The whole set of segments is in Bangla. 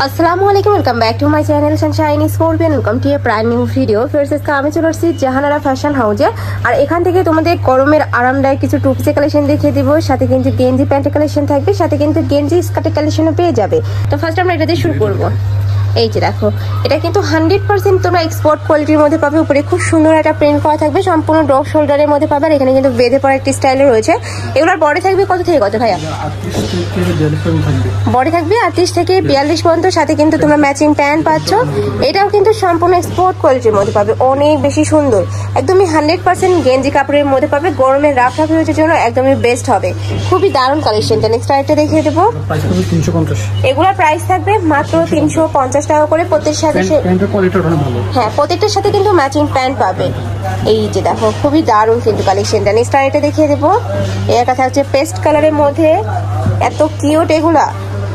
আসসালামু আলাইকুম, welcome back to my channel Sunshine scorpion. Welcome to A brand new video. ফিরছে আমি চলে আসছি জাহানারা ফ্যাশন হাউসে। আর এখান থেকে তোমাদের গরমের আরামদায়ক কিছু টুপিসের কালেকশন দেখিয়ে দিব, সাথে কিন্তু গেঞ্জি প্যান্টের কালেকশন থাকবে, সাথে কিন্তু গেঞ্জি স্কার্টের কালেকশনও পেয়ে যাবে। তো ফার্স্ট আমরা এটা দিয়ে শুরু করবো। এই যে দেখো, এটা কিন্তু 100% তোমরা এক্সপোর্ট কোয়ালিটির মধ্যে পাবে। উপরে খুব সুন্দর একটা প্রিন্ট করা থাকবে, সম্পূর্ণ ড্রপ শোল্ডারের মধ্যে পাবে। আর এখানে কিন্তু বেঁধে পড়া একটি স্টাইলে রয়েছে। এগুলোর বডি থাকবে কত থেকে কত ভাইয়া? বডি থাকবে 38 থেকে 42 পর্যন্ত, সাথে কিন্তু তোমরা ম্যাচিং প্যান্ট পাচ্ছ। এটাও কিন্তু সম্পূর্ণ এক্সপোর্ট কোয়ালিটির মধ্যে পাবে, অনেক বেশি সুন্দর। একদমই 100% গেঞ্জি কাপড়ের মধ্যে পাবে। গরমের রাফ রাফ ইউজের জন্য একদমই বেস্ট হবে। খুবই দারুণ কালেকশনটা। নেক্সট আরেকটা দেখিয়ে দেবো। এগুলোর প্রাইস থাকবে মাত্র 350 টাকা করে। প্রত্যেকটার সাথে কিন্তু ম্যাচিং প্যান্ট পাবে। এই যে দেখো, খুবই দারুণ কিন্তু কালেকশনটা। নেক্সট আরেকটা দেখিয়ে দেবো। এটা থাকছে পেস্ট কালারের মধ্যে, এত কিউট এগুলা।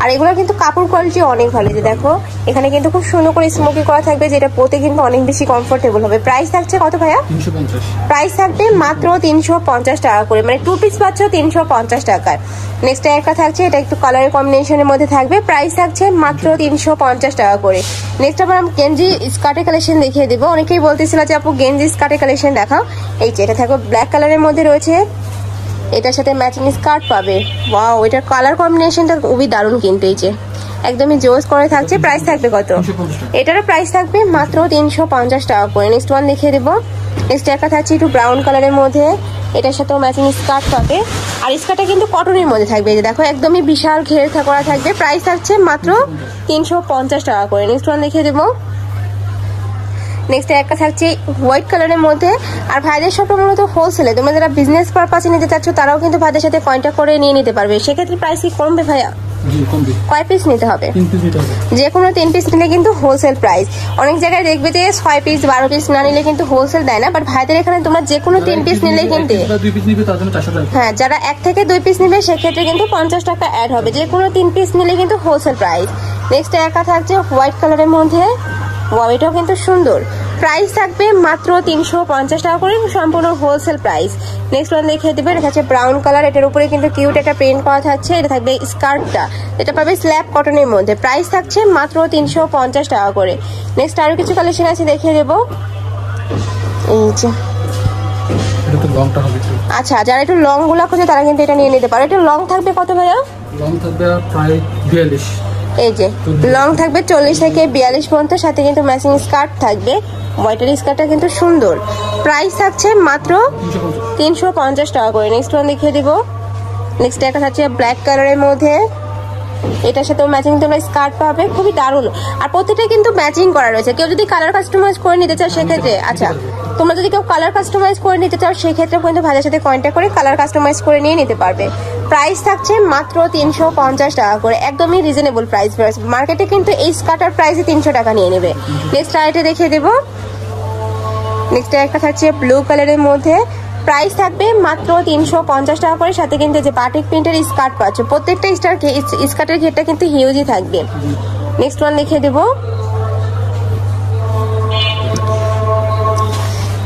আর এগুলো কিন্তু কাপড় কোয়ালিটি অনেক ভালো। যে দেখো, এখানে কিন্তু খুব সুন্দর করে স্মোকি করা থাকবে, যেটা পরতে কিন্তু অনেক বেশি কমফোর্টেবল হবে। প্রাইস থাকছে কত ভাইয়া? 350। প্রাইস থাকবে মাত্র 350 টাকা করে, মানে 2 পিস পাচ্ছ 350 টাকায়। নেক্সট একটা থাকছে, এটা একটু কালারের কম্বিনেশনের মধ্যে থাকবে। প্রাইস থাকছে মাত্র 350 টাকা করে। নেক্সট আবার গেঞ্জি স্কার্টের কালেকশন দেখিয়ে দেবো। অনেকেই বলতেছিল যে আপু গেঞ্জি স্কার্টের কালেকশন দেখাও। এই যে এটা থাকবে ব্ল্যাক কালারের মধ্যে রয়েছে, এটার সাথে ম্যাচিং স্কার্ট পাবে। ওয়াও, এটার কালার কম্বিনেশনটা খুবই দারুণ কিন্তু। এই যে একদমই জোস করে থাকছে। প্রাইস থাকবে কত? এটারও প্রাইস থাকবে মাত্র 350 টাকা করে। নেক্সট ওয়ান দেখিয়ে দেবো। নেক্সট একটা থাকছে একটু ব্রাউন কালারের মধ্যে, এটার সাথেও ম্যাচিং স্কার্ট পাবে। আর স্কার্টটা কিন্তু কটনের মধ্যে থাকবে। এই যে দেখো, একদমই বিশাল ঘের করা থাকবে। প্রাইস থাকছে মাত্র 350 টাকা করে। নেক্সট ওয়ান দেখিয়ে দেবো। নেক্সট একটা থাকছে হোয়াইট কালারের মধ্যে। আর ভাইদের সবটা মূলত হোলসেলে, তোমরা যারা বিজনেস পারপাসে নিতে চাচ্ছ তারাও কিন্তু ভাইদের সাথে কন্ট্যাক্ট করে নিয়ে নিতে পারবে। সেক্ষেত্রে প্রাইস কি কমবে ভাইয়া? কয় পিস নিতে হবে? যে কোনো 3 পিস নিলে কিন্তু হোলসেল প্রাইস। অনেক জায়গায় দেখবে যে 6 পিস 12 পিস না নিলে কিন্তু হোলসেল দেয় না, বাট ভাইদের এখানে তোমরা যে কোনো 3 পিস নিলে কিন্তু, হ্যাঁ, যারা 1 থেকে 2 পিস নিবে সেক্ষেত্রে কিন্তু 50 টাকা অ্যাড হবে। যে কোনো 3 পিস নিলে কিন্তু হোলসেল প্রাইস। নেক্সট একটা থাকছে হোয়াইট কালারের মধ্যে। ওয়াও, এটাও কিন্তু সুন্দর। প্রাইস থাকবে মাত্র 350 টাকা করে, সম্পূর্ণ হোলসেল প্রাইস। নেক্সট ওয়ান দেখিয়ে দেবে। এটা হচ্ছে ব্রাউন কালার, এটার উপরে কিন্তু কিউট একটা প্রিন্ট করা থাকছে। এটা থাকবে স্কার্টটা, এটা পাবে স্ল্যাব কটনের মধ্যে। প্রাইস থাকছে মাত্র 350 টাকা করে। নেক্সট আরো কিছু কালেকশন আছে, দেখিয়ে দেবো। এই যে আচ্ছা, যারা একটু লং গুলা খুঁজে তারা কিন্তু এটা নিয়ে নিতে পারে। এটা লং থাকবে কত ভাইয়া? লং থাকবে প্রায় 42। এই যে লং থাকবে 40 থেকে 42 পর্যন্ত, সাথে কিন্তু ম্যাচিং স্কার্ট থাকবে। হোয়াইটের স্কার্টটা কিন্তু সুন্দর। প্রাইস থাকছে মাত্র 350 টাকা করে। নেক্সট ওয়ান দেখিয়ে দিব। নেক্সট একটা থাকছে ব্ল্যাক কালারের মধ্যে, এটার সাথে ম্যাচিং তোমরা স্কার্ট পাবে। খুবই দারুণ। আর প্রত্যেকটা কিন্তু ম্যাচিং করা রয়েছে। কেউ যদি কালার কাস্টমাইজ করে নিতে চাও সেক্ষেত্রে, আচ্ছা, তোমরা যদি কেউ কালার কাস্টমাইজ করে নিতে চাও সেক্ষেত্রে কিন্তু ভাইয়ের সাথে কন্ট্যাক্ট করে কালার কাস্টমাইজ করে নিয়ে নিতে পারবে। প্রাইস থাকছে মাত্র 350 টাকা করে, একদমই রিজনেবল প্রাইস। মার্কেটে কিন্তু এই স্কার্টার প্রাইসে 300 টাকা নিয়ে নেবে। নেক্সট আইটে দেখিয়ে দেবো। নেক্সট একটা থাকছে ব্লু কালারের মধ্যে, প্রাইস থাকবে মাত্র 350 টাকা করে। সাথে কিন্তু যে বাটিক প্রিন্টের স্কার্ট পাচ্ছ, প্রত্যেকটা স্কার্টের ঘেরটা কিন্তু হিউজই থাকবে। নেক্সট ওয়ান দেখিয়ে দেবো।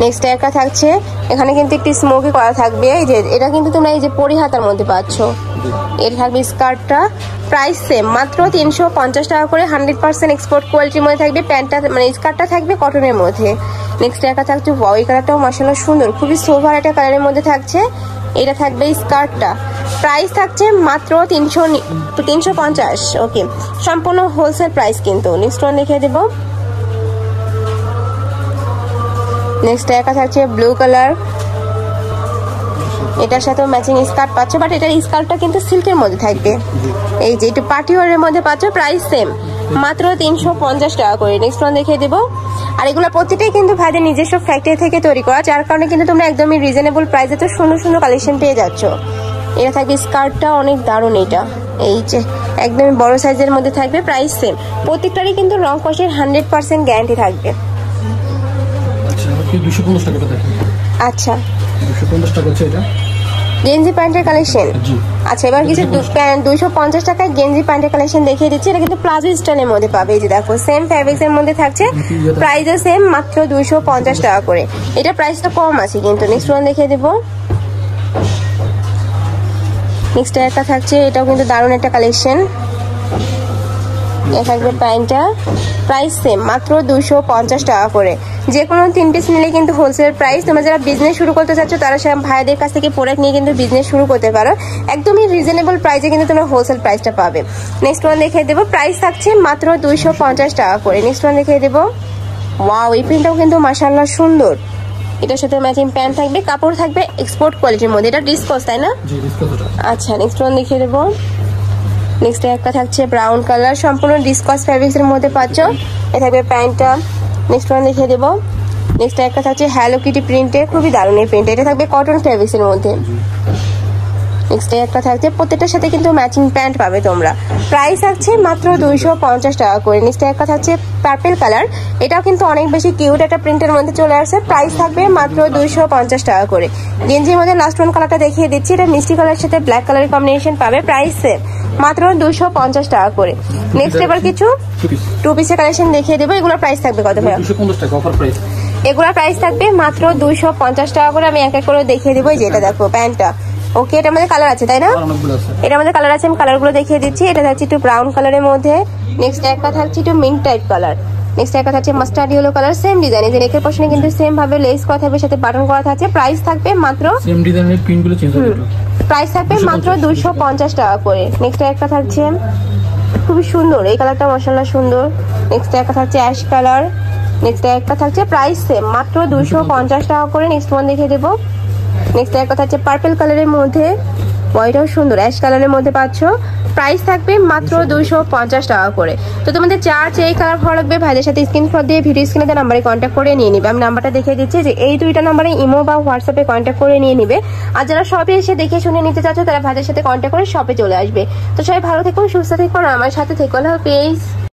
নেক্সট একটা থাকছে, এখানে কিন্তু একটি স্মোকি করা থাকবে। এই যে এটা কিন্তু তোমরা এই যে পরিহাতার মধ্যে পাচ্ছ। এটা থাকবে স্কার্টটা, প্রাইস সেম মাত্র 350 টাকা করে। 100% এক্সপোর্ট কোয়ালিটির মধ্যে থাকবে। প্যান্টটা মানে স্কার্টটা থাকবে কটনের মধ্যে। নেক্সট একটা থাকছে ওই কালারটাও মাশাআল্লাহ সুন্দর, খুবই সোভার একটা কালারের মধ্যে থাকছে। এটা থাকবে স্কার্টটা, প্রাইস থাকছে মাত্র 350। ওকে, সম্পূর্ণ হোলসেল প্রাইস কিন্তু। নেক্সট ওয়ান দেখিয়ে দেবো। নেক্সট একটা থাকছে ব্লু কালার, এটার সাথেও ম্যাচিং স্কার্ট পাচ্ছ, বাট এটার স্কার্টটা কিন্তু সিল্কের মধ্যে থাকবে। এই যে একটু পার্টি ওয়ারের মধ্যে পাচ্ছ। প্রাইস সেম মাত্র 350 টাকা করে। নেক্সট ওয়ান দেখিয়ে দেবো। আর এগুলো প্রতিটাই কিন্তু ভাইদের নিজস্ব ফ্যাক্টরি থেকে তৈরি করা, যার কারণে কিন্তু তোমরা একদমই রিজনেবল প্রাইসে তো সুন্দর সুন্দর কালেকশন পেয়ে যাচ্ছ। এটা থাকবে স্কার্টটা, অনেক দারুণ এটা। এই যে একদমই বড় সাইজের মধ্যে থাকবে। প্রাইস সেম, প্রত্যেকটারই কিন্তু রং কষের 100% গ্যারান্টি থাকবে। আচ্ছা, 250 টাকা আছে এটা গেঞ্জি প্যান্টের কালেকশন। আচ্ছা, এবার কিছু 250 টাকায় গেঞ্জি প্যান্টের কালেকশন দেখিয়ে দিচ্ছি। এটা কিন্তু প্লাজো স্টাইলের মধ্যে পাবে। এই যে দেখো, সেম ফ্যাব্রিক্স এর মধ্যে থাকছে, প্রাইসও সেম মাত্র 250 টাকা করে। এটা প্রাইসটা কম আছে কিন্তু। নেক্সট ওয়ান দেখিয়ে দেবো। নেক্সট একটা থাকছে, এটাও কিন্তু দারুণ একটা কালেকশন। এ থাকবে প্যান্টটা, প্রাইস সেম মাত্র 250 টাকা করে। যে কোনো 3 পিস নিলে কিন্তু হোলসেল প্রাইস। তোমরা যারা বিজনেস শুরু করতে চাচ্ছ তারা সব ভাইদের কাছ থেকে প্রোডাক্ট নিয়ে কিন্তু বিজনেস শুরু করতে পারো। একদমই রিজনেবল প্রাইসে কিন্তু তোমরা হোলসেল প্রাইসটা পাবে। নেক্সট ওয়ান দেখিয়ে দেবো, প্রাইস থাকছে মাত্র 250 টাকা করে। নেক্সট ওয়ান দেখিয়ে দেবো, ওয়াও এই প্রিন্টটাও কিন্তু মাশাআল্লাহ সুন্দর। এটার সাথে ম্যাচিং প্যান্ট থাকবে, কাপড় থাকবে এক্সপোর্ট কোয়ালিটির মধ্যে। এটা ডিসকাস তাই না? আচ্ছা নেক্সট ওয়ান দেখিয়ে দেবো। নেক্সট একটা থাকছে ব্রাউন কালার, সম্পূর্ণ ডিসকাস ফ্যাব্রিক্স এর মধ্যে পাচ্ছ। এ থাকবে প্যান্টটা। নেক্সট ওয়ান দেখিয়ে দেবো। নেক্সট একটা থাকছে হ্যালো কিটি প্রিন্টে, খুবই দারুণ এই প্রিন্ট। এটা থাকবে কটন ফ্যাব্রিক্স এর মধ্যে। নেক্সট একটা থাকছে, প্রত্যেকটার সাথে কিন্তু ম্যাচিং প্যান্ট পাবে তোমরা। প্রাইস থাকছে মাত্র 250 টাকা করে। নেক্সট একটা থাকছে পার্পল কালার, এটাও কিন্তু অনেক বেশি কিউট একটা প্রিন্টের মধ্যে চলে আসছে। প্রাইস থাকবে মাত্র 250 টাকা করে। গেঞ্জির মধ্যে লাস্ট ওয়ান কালারটা দেখিয়ে দিচ্ছি, এটা মিষ্টি কালারের সাথে ব্ল্যাক কালারের কম্বিনেশন পাবে। প্রাইস সেম মাত্র 250 টাকা করে। নেক্সট এবার কিছু 2 পিসের কালেকশন দেখিয়ে দেবো। এগুলোর প্রাইস থাকবে কত ভাইয়া? 250 টাকা অফার প্রাইস। এগুলোর প্রাইস থাকবে মাত্র 250 টাকা করে। আমি এক এক করে দেখিয়ে দেবো। যেটা দেখো প্যান্টটা, ওকে এটার মধ্যে কালার আছে তাই না? এটার মধ্যে কালার আছে, আমি কালারগুলো দেখিয়ে দিচ্ছি। এটা থাকছে একটু ব্রাউন কালারের মধ্যে। নেক্সট একটা থাকছে একটু মিন্ট টাইপ কালার। নেক্সট একটা থাকছে mustard yellow colour, same design. এই যে নেকের পোরশনে কিন্তু সেম ভাবে লেস করা থাকবে, সাথে বাটন করা থাকছে। প্রাইস থাকবে মাত্র সেম ডিজাইনের প্রিন্টগুলো চেঞ্জ হবে। প্রাইস থাকবে মাত্র 250 টাকা করে। নেক্সট একটা থাকছে খুবই সুন্দর, এই কালারটা মাশাআল্লাহ সুন্দর। নেক্সট একটা থাকছে অ্যাশ কালার। নেক্সট একটা থাকছে প্রাইস সেম মাত্র 250 টাকা করে। নেক্সট ওয়ান দেখিয়ে দেবো। নেক্সট একটা থাকছে পার্পল কালারের মধ্যে, ওইটাও সুন্দর অ্যাশ কালারের মধ্যে পাচ্ছ। প্রাইস থাকবে মাত্র 250 টাকা করে। তো তোমাদের যার এই কালার ভালো লাগবে ভাইদের সাথে স্ক্রিনশট দিয়ে ভিডিও স্ক্রিনে দেওয়া নাম্বারে কন্ট্যাক্ট করে নিয়ে নিবে। আমি নাম্বারটা দেখিয়ে দিচ্ছি, যে এই দুইটা নাম্বারে ইমো বা হোয়াটসঅ্যাপে কন্ট্যাক্ট করে নিয়ে নিবে। আর যারা শপে এসে দেখে শুনে নিতে চাচ্ছ তারা ভাইদের সাথে কন্ট্যাক্ট করে শপে চলে আসবে। তো সবাই ভালো থেকো, সুস্থ থেকো, আমার সাথে থেকো। আল্লাহ হাফেজ।